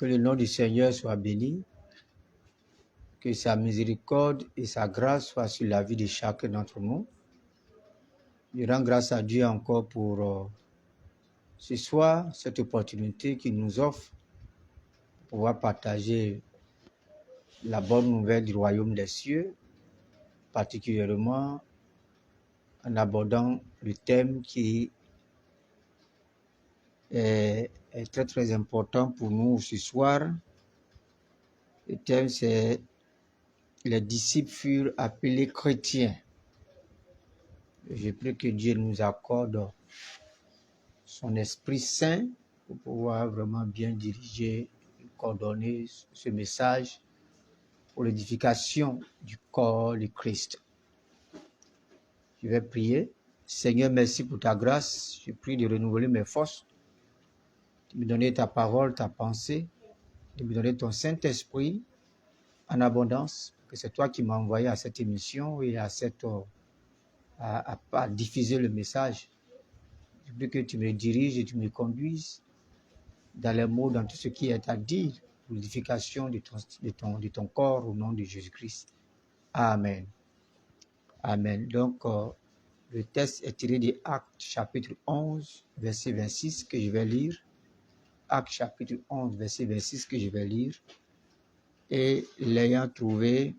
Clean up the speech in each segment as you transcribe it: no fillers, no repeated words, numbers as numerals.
Que le nom du Seigneur soit béni, que sa miséricorde et sa grâce soient sur la vie de chacun d'entre nous. Je rends grâce à Dieu encore pour ce soir, cette opportunité qu'il nous offre pour pouvoir partager la bonne nouvelle du royaume des cieux, particulièrement en abordant le thème qui est très très important pour nous ce soir. Le thème, c'est les disciples furent appelés chrétiens. Je prie que Dieu nous accorde son Esprit Saint pour pouvoir vraiment bien diriger et coordonner ce message pour l'édification du corps de Christ. Je vais prier. Seigneur, merci pour ta grâce. Je prie de renouveler mes forces, de me donner ta parole, ta pensée, de me donner ton Saint-Esprit en abondance, que c'est toi qui m'as envoyé à cette émission et à diffuser le message. Je prie que tu me diriges et tu me conduises dans les mots, dans tout ce qui est à dire pour l'édification de ton corps au nom de Jésus-Christ. Amen. Amen. Donc, le texte est tiré de Actes chapitre 11, verset 26 que je vais lire. Actes chapitre 11, verset 26 que je vais lire. Et l'ayant trouvé,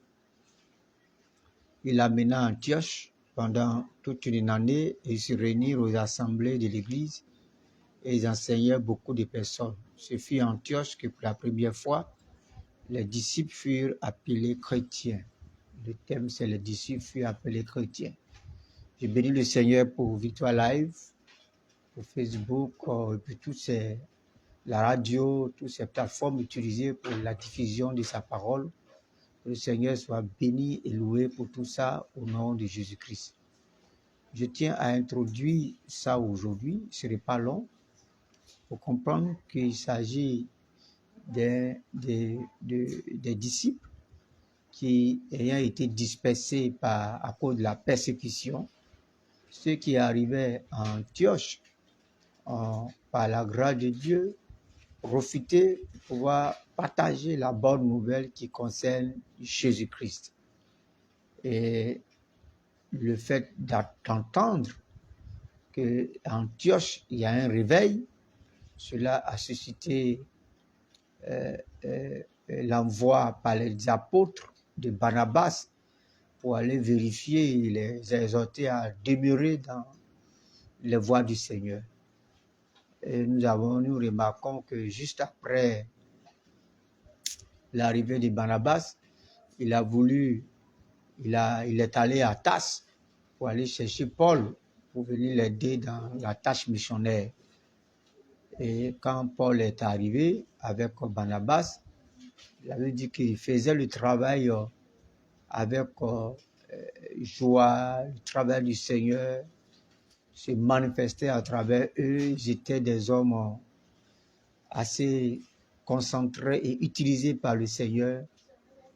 il l'amena à Antioche pendant toute une année et ils se réunirent aux assemblées de l'Église et ils enseignaient beaucoup de personnes. Ce fut à Antioche que pour la première fois, les disciples furent appelés chrétiens. Le thème, c'est les disciples furent appelés chrétiens. Je bénis le Seigneur pour Victoire Live, pour Facebook, et puis la radio, toutes ces plateformes utilisées pour la diffusion de sa parole. Que le Seigneur soit béni et loué pour tout ça au nom de Jésus-Christ. Je tiens à introduire ça aujourd'hui, ce n'est pas long, pour comprendre qu'il s'agit des disciples qui ayant été dispersés à cause de la persécution, ceux qui arrivaient à Antioche par la grâce de Dieu, profiter pour pouvoir partager la bonne nouvelle qui concerne Jésus-Christ. Et le fait d'entendre qu'à Antioche, il y a un réveil, cela a suscité l'envoi par les apôtres de Barnabas pour aller vérifier et les exhorter à demeurer dans les voies du Seigneur. Et nous remarquons que juste après l'arrivée de Barnabas, il est allé à Tasse pour aller chercher Paul pour venir l'aider dans la tâche missionnaire. Et quand Paul est arrivé avec Barnabas, il avait dit qu'il faisait le travail avec joie, le travail du Seigneur se manifestait à travers eux. Ils étaient des hommes assez concentrés et utilisés par le Seigneur.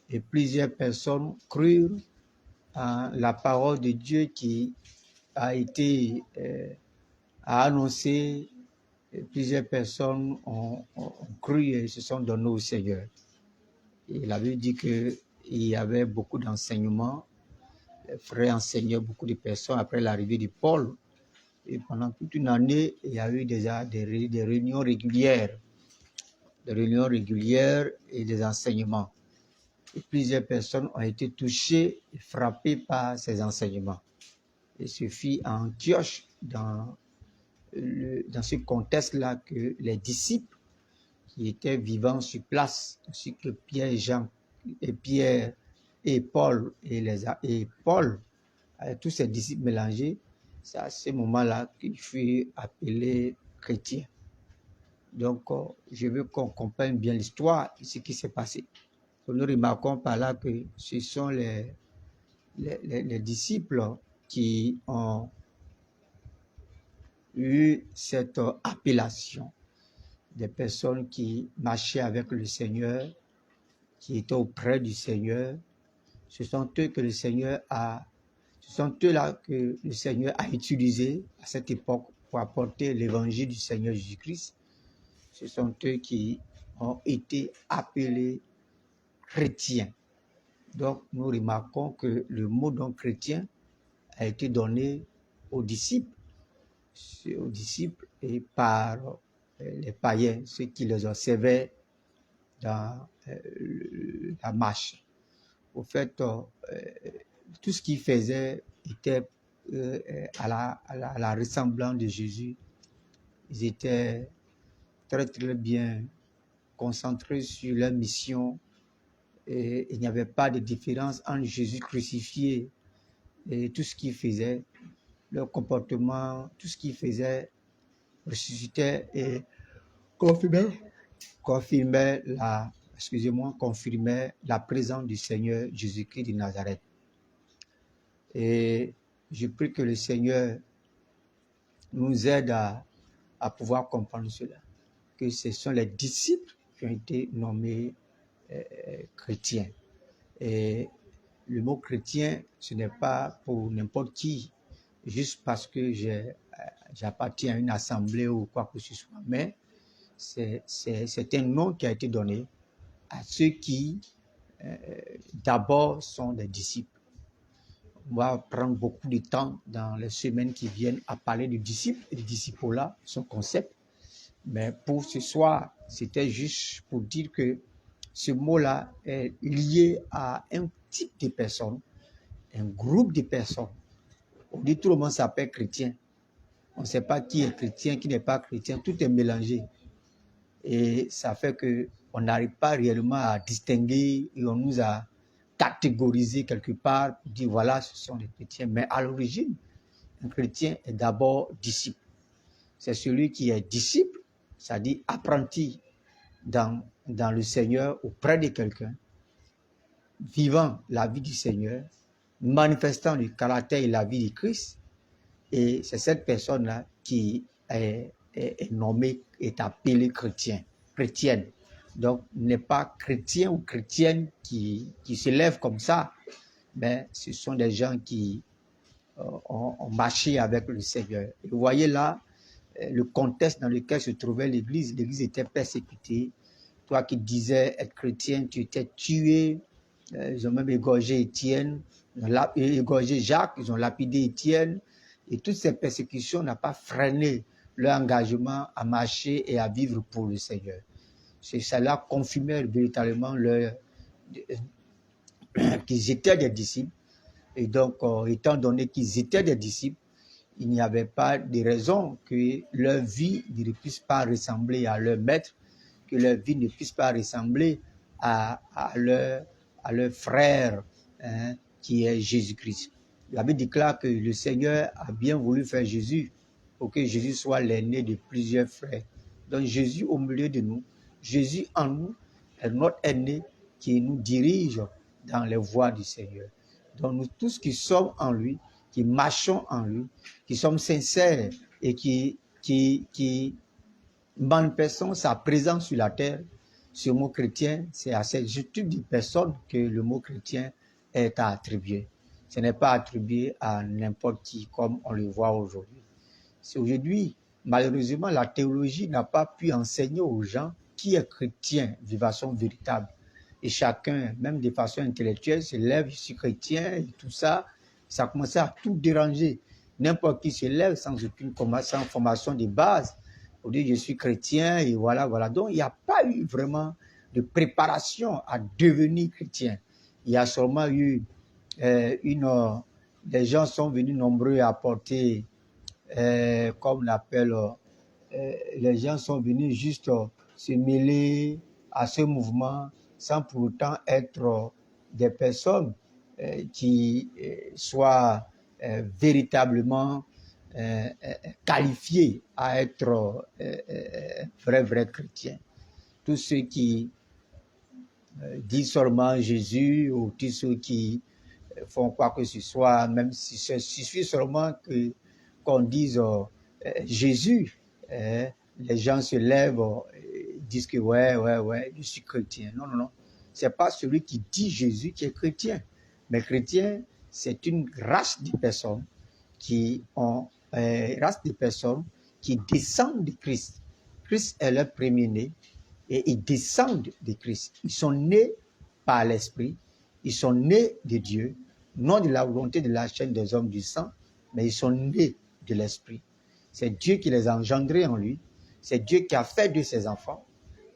Et plusieurs personnes crurent en la parole de Dieu qui a été annoncée. Et plusieurs personnes ont cru et se sont données au Seigneur. Et il avait dit qu'il y avait beaucoup d'enseignements. Les frères enseignaient beaucoup de personnes après l'arrivée de Paul. Et pendant toute une année, il y a eu déjà des réunions régulières. Des réunions régulières et des enseignements. Et plusieurs personnes ont été touchées et frappées par ces enseignements. Et ce fut à Antioche, dans ce contexte-là, que les disciples qui étaient vivants sur place, ainsi que Pierre et Paul et Paul, avec tous ces disciples mélangés, c'est à ce moment-là qu'ils furent appelés chrétiens. Donc, je veux qu'on comprenne bien l'histoire de ce qui s'est passé. Nous remarquons par là que ce sont les disciples qui ont eu cette appellation, des personnes qui marchaient avec le Seigneur, qui étaient auprès du Seigneur. Ce sont eux que le Seigneur a utilisés à cette époque pour apporter l'évangile du Seigneur Jésus-Christ. Ce sont eux qui ont été appelés chrétiens. Donc, nous remarquons que le mot donc chrétien a été donné aux disciples et par les païens, ceux qui les observaient dans la marche. Au fait, tout ce qu'ils faisaient était à la ressemblance de Jésus. Ils étaient très très bien concentrés sur leur mission et il n'y avait pas de différence entre Jésus crucifié et tout ce qu'il faisait, leur comportement, tout ce qu'il faisait ressuscitait et confirmait la présence du Seigneur Jésus-Christ de Nazareth. Et je prie que le Seigneur nous aide à pouvoir comprendre cela, que ce sont les disciples qui ont été nommés chrétiens. Et le mot chrétien, ce n'est pas pour n'importe qui, juste parce que j'appartiens à une assemblée ou quoi que ce soit, mais c'est un nom qui a été donné à ceux qui, d'abord, sont des disciples. On va prendre beaucoup de temps dans les semaines qui viennent à parler du disciple et du disciple-là, son concept. Mais pour ce soir, c'était juste pour dire que ce mot-là est lié à un type de personnes, un groupe de personnes. On dit tout le monde s'appelle chrétien. On ne sait pas qui est chrétien, qui n'est pas chrétien. Tout est mélangé. Et ça fait qu'on n'arrive pas réellement à distinguer et on nous a catégorisé quelque part pour dire voilà, ce sont les chrétiens. Mais à l'origine, un chrétien est d'abord disciple. C'est celui qui est disciple, c'est-à-dire apprenti dans le Seigneur auprès de quelqu'un, vivant la vie du Seigneur, manifestant le caractère et la vie de Christ. Et c'est cette personne-là qui est nommée, est appelée chrétienne. Donc, n'est pas chrétien ou chrétienne qui se lève comme ça, mais ce sont des gens qui ont marché avec le Seigneur. Et vous voyez là, le contexte dans lequel se trouvait l'Église. L'Église était persécutée. Toi qui disais être chrétien, tu étais tué. Ils ont même égorgé Étienne, ils ont égorgé Jacques, ils ont lapidé Étienne. Et toutes ces persécutions n'ont pas freiné leur engagement à marcher et à vivre pour le Seigneur. Cela confirmait véritablement qu'ils étaient des disciples. Et donc, étant donné qu'ils étaient des disciples, il n'y avait pas de raison que leur vie ne puisse pas ressembler à leur maître, que leur vie ne puisse pas ressembler à leur frère, qui est Jésus-Christ. La Bible déclare que le Seigneur a bien voulu faire Jésus pour que Jésus soit l'aîné de plusieurs frères. Donc Jésus au milieu de nous, Jésus en nous est notre aîné qui nous dirige dans les voies du Seigneur. Donc nous tous qui sommes en lui, qui marchons en lui, qui sommes sincères et qui manifestons sa présence sur la terre, ce mot chrétien, c'est à cette type de personnes que le mot chrétien est attribué. Ce n'est pas attribué à n'importe qui comme on le voit aujourd'hui. Aujourd'hui, malheureusement, la théologie n'a pas pu enseigner aux gens qui est chrétien de façon véritable. Et chacun, même de façon intellectuelle, se lève, je suis chrétien et tout ça. Ça a commencé à tout déranger. N'importe qui se lève sans aucune formation de base. On dit je suis chrétien et voilà. Donc, il n'y a pas eu vraiment de préparation à devenir chrétien. Il y a seulement eu les gens sont venus nombreux à apporter, comme on appelle, les gens sont venus juste se mêler à ce mouvement sans pour autant être des personnes qui soient véritablement qualifiés à être vrais chrétiens. Tous ceux qui disent seulement Jésus ou tous ceux qui font quoi que ce soit, même si ce suffit seulement qu'on dise Jésus, les gens se lèvent et disent que ouais, je suis chrétien. Non. C'est pas celui qui dit Jésus qui est chrétien. Mais chrétien, c'est une race de personnes qui descendent de Christ. Christ est leur premier-né et ils descendent de Christ. Ils sont nés par l'Esprit, ils sont nés de Dieu, non de la volonté de la chair des hommes du sang, mais ils sont nés de l'Esprit. C'est Dieu qui les a engendrés en lui, c'est Dieu qui a fait de ses enfants,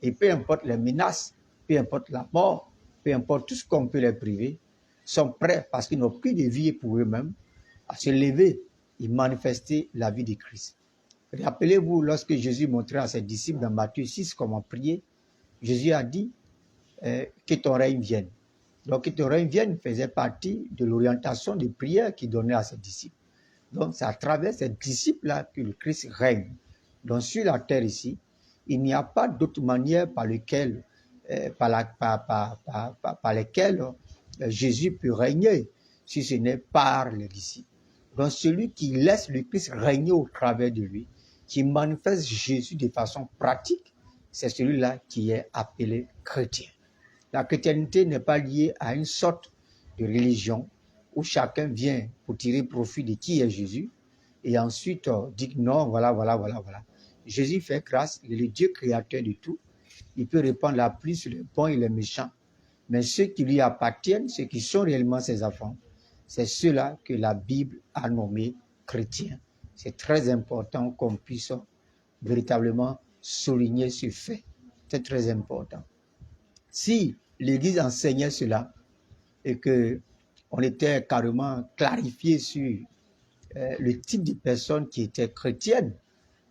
et peu importe les menaces, peu importe la mort, peu importe tout ce qu'on peut les priver, sont prêts, parce qu'ils n'ont plus de vie pour eux-mêmes, à se lever et manifester la vie de Christ. Rappelez-vous, lorsque Jésus montrait à ses disciples dans Matthieu 6 comment prier, Jésus a dit que ton règne vienne. Donc, que ton règne vienne faisait partie de l'orientation de prière qu'il donnait à ses disciples. Donc, c'est à travers ces disciples-là que le Christ règne. Donc, sur la terre ici, il n'y a pas d'autre manière par lesquelles Jésus peut régner, si ce n'est par les disciples. Donc, celui qui laisse le Christ régner au travers de lui, qui manifeste Jésus de façon pratique, c'est celui-là qui est appelé chrétien. La chrétienté n'est pas liée à une sorte de religion où chacun vient pour tirer profit de qui est Jésus et ensuite dit non, voilà. Jésus fait grâce, il est le Dieu créateur de tout. Il peut répandre la pluie sur les bons et les méchants. Mais ceux qui lui appartiennent, ceux qui sont réellement ses enfants, c'est ceux-là que la Bible a nommés chrétiens. C'est très important qu'on puisse véritablement souligner ce fait. C'est très important. Si l'Église enseignait cela et qu'on était carrément clarifié sur le type de personnes qui étaient chrétiennes,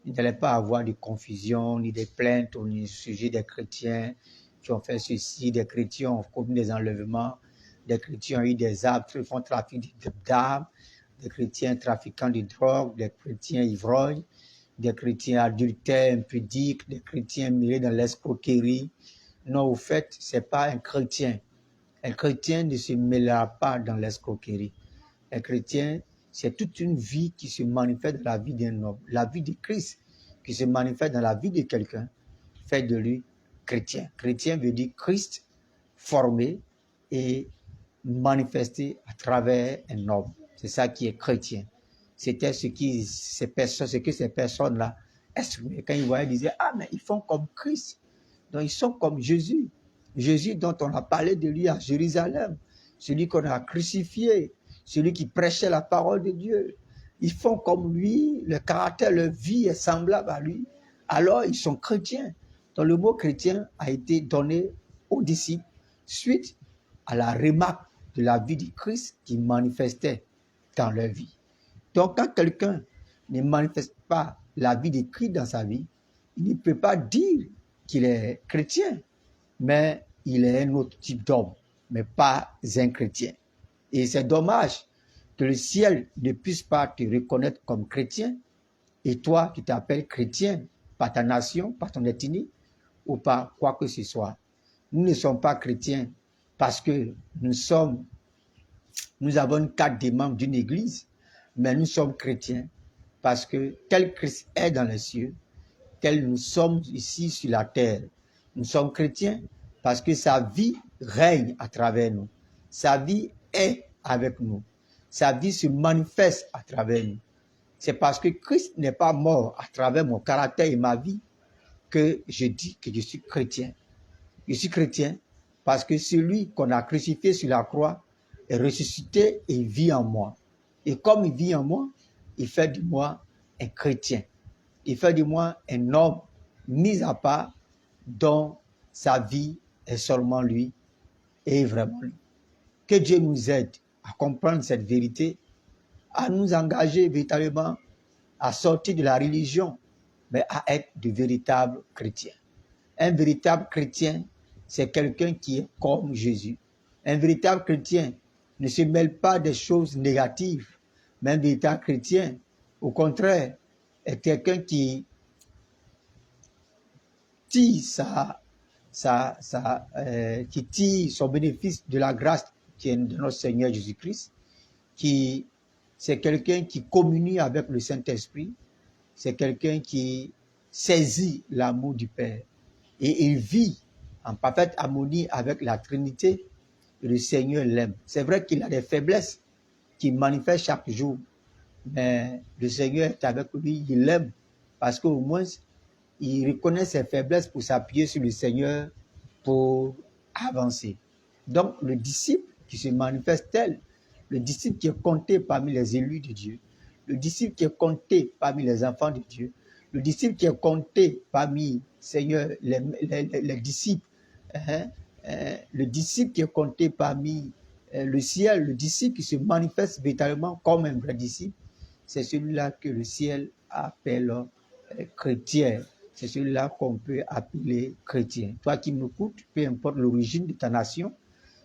il n'allait pas avoir de confusion, ni de plaintes au sujet des chrétiens qui ont fait ceci, des chrétiens ont commis des enlèvements, des chrétiens ont eu des armes, ils font trafic d'armes, des chrétiens trafiquants de drogue, des chrétiens ivrognes, des chrétiens adultères, impudiques, des chrétiens mêlés dans l'escroquerie. Non, au fait, ce n'est pas un chrétien. Un chrétien ne se mêlera pas dans l'escroquerie. Un chrétien, c'est toute une vie qui se manifeste dans la vie d'un homme. La vie de Christ qui se manifeste dans la vie de quelqu'un fait de lui chrétien. Chrétien veut dire Christ formé et manifesté à travers un homme. C'est ça qui est chrétien. C'était ce que ces personnes-là exprimaient. Quand ils voyaient, ils disaient, ah, mais ils font comme Christ. Donc, ils sont comme Jésus. Jésus dont on a parlé de lui à Jérusalem. Celui qu'on a crucifié. Celui qui prêchait la parole de Dieu. Ils font comme lui. Le caractère, leur vie est semblable à lui. Alors, ils sont chrétiens. Donc, le mot chrétien a été donné aux disciples suite à la remarque de la vie du Christ qui manifestait dans leur vie. Donc, quand quelqu'un ne manifeste pas la vie de Christ dans sa vie, il ne peut pas dire qu'il est chrétien, mais il est un autre type d'homme, mais pas un chrétien. Et c'est dommage que le ciel ne puisse pas te reconnaître comme chrétien, et toi qui t'appelles chrétien par ta nation, par ton ethnie, ou par quoi que ce soit. Nous ne sommes pas chrétiens parce que nous avons une carte des membres d'une église, mais nous sommes chrétiens parce que tel Christ est dans les cieux, tel nous sommes ici sur la terre. Nous sommes chrétiens parce que sa vie règne à travers nous. Sa vie est avec nous. Sa vie se manifeste à travers nous. C'est parce que Christ n'est pas mort à travers mon caractère et ma vie que je dis que je suis chrétien. Je suis chrétien parce que celui qu'on a crucifié sur la croix est ressuscité et vit en moi. Et comme il vit en moi, il fait de moi un chrétien. Il fait de moi un homme mis à part dont sa vie est seulement lui et vraiment lui. Que Dieu nous aide à comprendre cette vérité, à nous engager véritablement à sortir de la religion, mais à être de véritables chrétiens. Un véritable chrétien, c'est quelqu'un qui est comme Jésus. Un véritable chrétien ne se mêle pas des choses négatives, mais un véritable chrétien, au contraire, est quelqu'un qui tire qui tire son bénéfice de la grâce qui est de notre Seigneur Jésus-Christ, c'est quelqu'un qui communie avec le Saint-Esprit, c'est quelqu'un qui saisit l'amour du Père et il vit en parfaite harmonie avec la Trinité et le Seigneur l'aime. C'est vrai qu'il a des faiblesses qu'il manifeste chaque jour, mais le Seigneur est avec lui, il l'aime parce qu'au moins il reconnaît ses faiblesses pour s'appuyer sur le Seigneur pour avancer. Donc, le disciple qui se manifeste tel, le disciple qui est compté parmi les élus de Dieu, le disciple qui est compté parmi les enfants de Dieu, le disciple qui est compté parmi, Seigneur, les disciples, le disciple qui est compté parmi le ciel, le disciple qui se manifeste véritablement comme un vrai disciple, c'est celui-là que le ciel appelle chrétien. C'est celui-là qu'on peut appeler chrétien. Toi qui m'écoutes, peu importe l'origine de ta nation,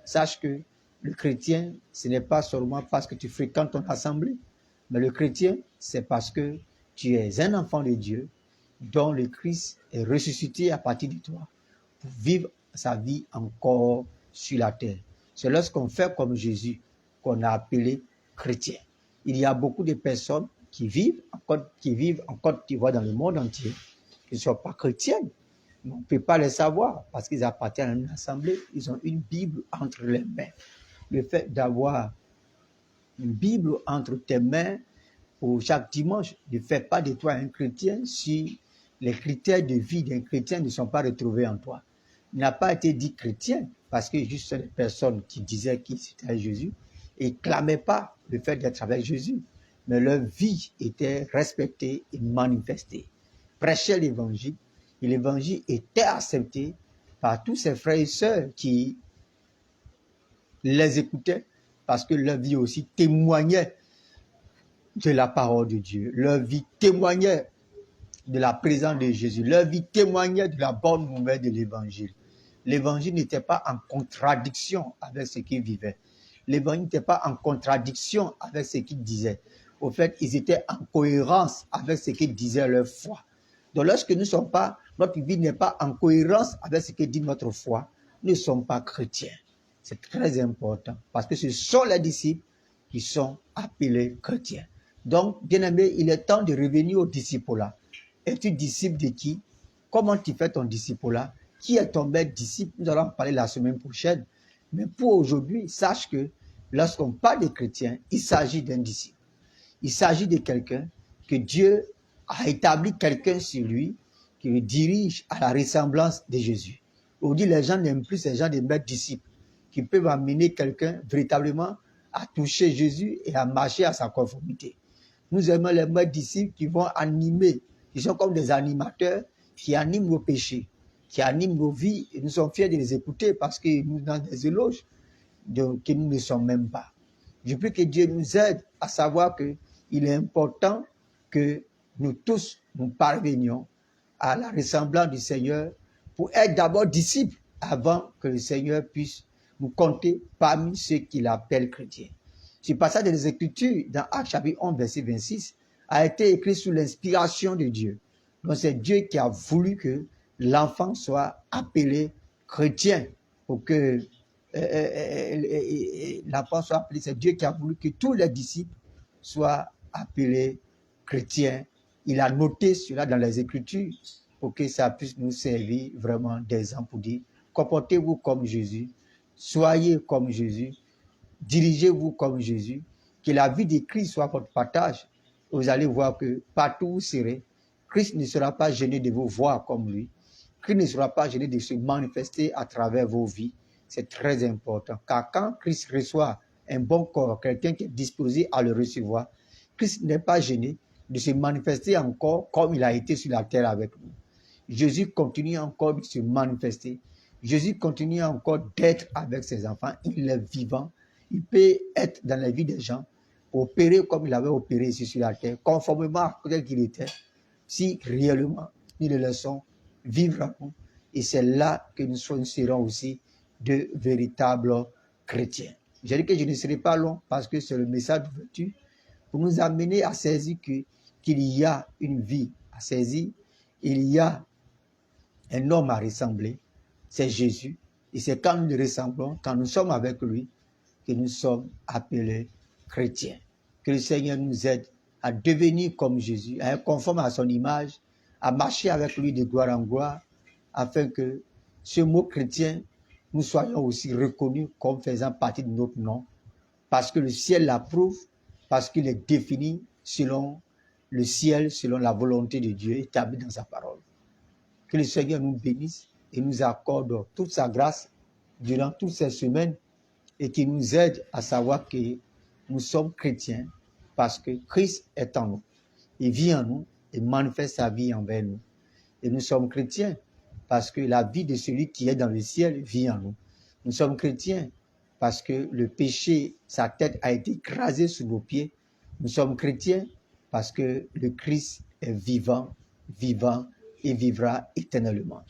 sache que le chrétien, ce n'est pas seulement parce que tu fréquentes ton assemblée, mais le chrétien, c'est parce que tu es un enfant de Dieu dont le Christ est ressuscité à partir de toi pour vivre sa vie encore sur la terre. C'est lorsqu'on fait comme Jésus qu'on a appelé chrétien. Il y a beaucoup de personnes qui vivent en Côte d'Ivoire dans le monde entier, qui ne sont pas chrétiennes. On ne peut pas les savoir parce qu'ils appartiennent à une assemblée. Ils ont une Bible entre les mains. Le fait d'avoir une Bible entre tes mains pour chaque dimanche ne fait pas de toi un chrétien si les critères de vie d'un chrétien ne sont pas retrouvés en toi. Il n'a pas été dit chrétien parce que juste les personnes qui disaient qu'ils étaient à Jésus et ne clamaient pas le fait d'être avec Jésus, mais leur vie était respectée et manifestée. Prêchaient l'évangile et l'évangile était accepté par tous ses frères et sœurs qui les écoutaient parce que leur vie aussi témoignait de la parole de Dieu. Leur vie témoignait de la présence de Jésus. Leur vie témoignait de la bonne nouvelle de l'évangile. L'évangile n'était pas en contradiction avec ce qu'ils vivaient. L'évangile n'était pas en contradiction avec ce qu'ils disaient. Au fait, ils étaient en cohérence avec ce qu'ils disaient leur foi. Donc lorsque notre vie n'est pas en cohérence avec ce que dit notre foi, nous ne sommes pas chrétiens. C'est très important parce que ce sont les disciples qui sont appelés chrétiens. Donc, bien aimé, il est temps de revenir au disciple-là. Es-tu disciple de qui? Comment tu fais ton disciple-là? Qui est ton maître disciple? Nous allons en parler la semaine prochaine. Mais pour aujourd'hui, sache que lorsqu'on parle de chrétien, il s'agit d'un disciple. Il s'agit de quelqu'un que Dieu a établi quelqu'un sur lui qui le dirige à la ressemblance de Jésus. Aujourd'hui, les gens n'aiment plus ces gens de maîtres disciples qui peuvent amener quelqu'un véritablement à toucher Jésus et à marcher à sa conformité. Nous aimons les maîtres disciples qui vont animer, qui sont comme des animateurs, qui animent nos péchés, qui animent nos vies, et nous sommes fiers de les écouter parce qu'ils nous donnent des éloges que nous ne sommes même pas. Je prie que Dieu nous aide à savoir qu'il est important que nous tous nous parvenions à la ressemblance du Seigneur pour être d'abord disciples avant que le Seigneur puisse nous compter parmi ceux qu'il appelle chrétiens. Ce passage des Écritures, dans Actes chapitre 11, verset 26, a été écrit sous l'inspiration de Dieu. Donc c'est Dieu qui a voulu que l'enfant soit appelé chrétien, pour que l'enfant soit appelé. C'est Dieu qui a voulu que tous les disciples soient appelés chrétiens. Il a noté cela dans les Écritures pour que ça puisse nous servir vraiment d'exemple pour dire, comportez-vous comme Jésus, soyez comme Jésus, dirigez-vous comme Jésus, que la vie de Christ soit votre partage. Vous allez voir que partout où vous serez, Christ ne sera pas gêné de vous voir comme lui. Christ ne sera pas gêné de se manifester à travers vos vies. C'est très important. Car quand Christ reçoit un bon corps, quelqu'un qui est disposé à le recevoir, Christ n'est pas gêné de se manifester encore comme il a été sur la terre avec nous. Jésus continue encore de se manifester. Jésus continue encore d'être avec ses enfants. Il est vivant. Il peut être dans la vie des gens, opérer comme il avait opéré ici sur la terre, conformément à tel qu'il était, si réellement nous le laissons vivre à nous. Et c'est là que nous serons aussi de véritables chrétiens. Je dis que je ne serai pas long parce que c'est le message d'ouverture pour nous amener à saisir qu'il y a une vie à saisir, il y a un homme à ressembler, c'est Jésus. Et c'est quand nous le ressemblons, quand nous sommes avec lui, que nous sommes appelés chrétiens. Que le Seigneur nous aide à devenir comme Jésus, à être conforme à son image, à marcher avec lui de gloire en gloire, afin que ce mot chrétien, nous soyons aussi reconnus comme faisant partie de notre nom, parce que le ciel l'approuve, parce qu'il est défini selon le ciel, selon la volonté de Dieu établie dans sa parole. Que le Seigneur nous bénisse et nous accorde toute sa grâce durant toutes ces semaines et qui nous aide à savoir que nous sommes chrétiens parce que Christ est en nous. Il vit en nous et manifeste sa vie envers nous. Et nous sommes chrétiens parce que la vie de celui qui est dans le ciel vit en nous. Nous sommes chrétiens parce que le péché, sa tête a été écrasée sous nos pieds. Nous sommes chrétiens parce que le Christ est vivant, vivant et vivra éternellement.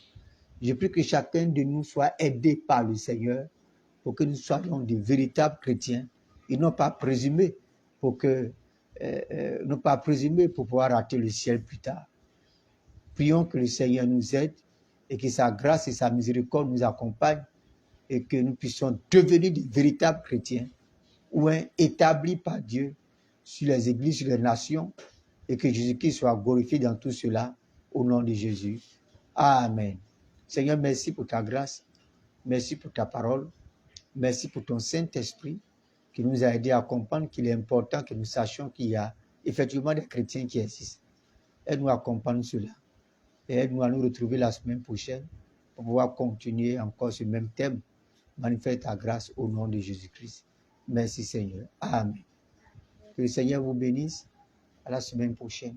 Je prie que chacun de nous soit aidé par le Seigneur pour que nous soyons de véritables chrétiens et non pas présumés pour pouvoir rater le ciel plus tard. Prions que le Seigneur nous aide et que sa grâce et sa miséricorde nous accompagnent et que nous puissions devenir de véritables chrétiens ou établis par Dieu sur les églises, sur les nations et que Jésus-Christ soit glorifié dans tout cela au nom de Jésus. Amen. Seigneur, merci pour ta grâce, merci pour ta parole, merci pour ton Saint-Esprit qui nous a aidés à comprendre qu'il est important que nous sachions qu'il y a effectivement des chrétiens qui existent. Aide-nous à comprendre cela. Et aide-nous à nous retrouver la semaine prochaine pour pouvoir continuer encore ce même thème. Manifeste ta grâce au nom de Jésus-Christ. Merci Seigneur. Amen. Que le Seigneur vous bénisse. À la semaine prochaine.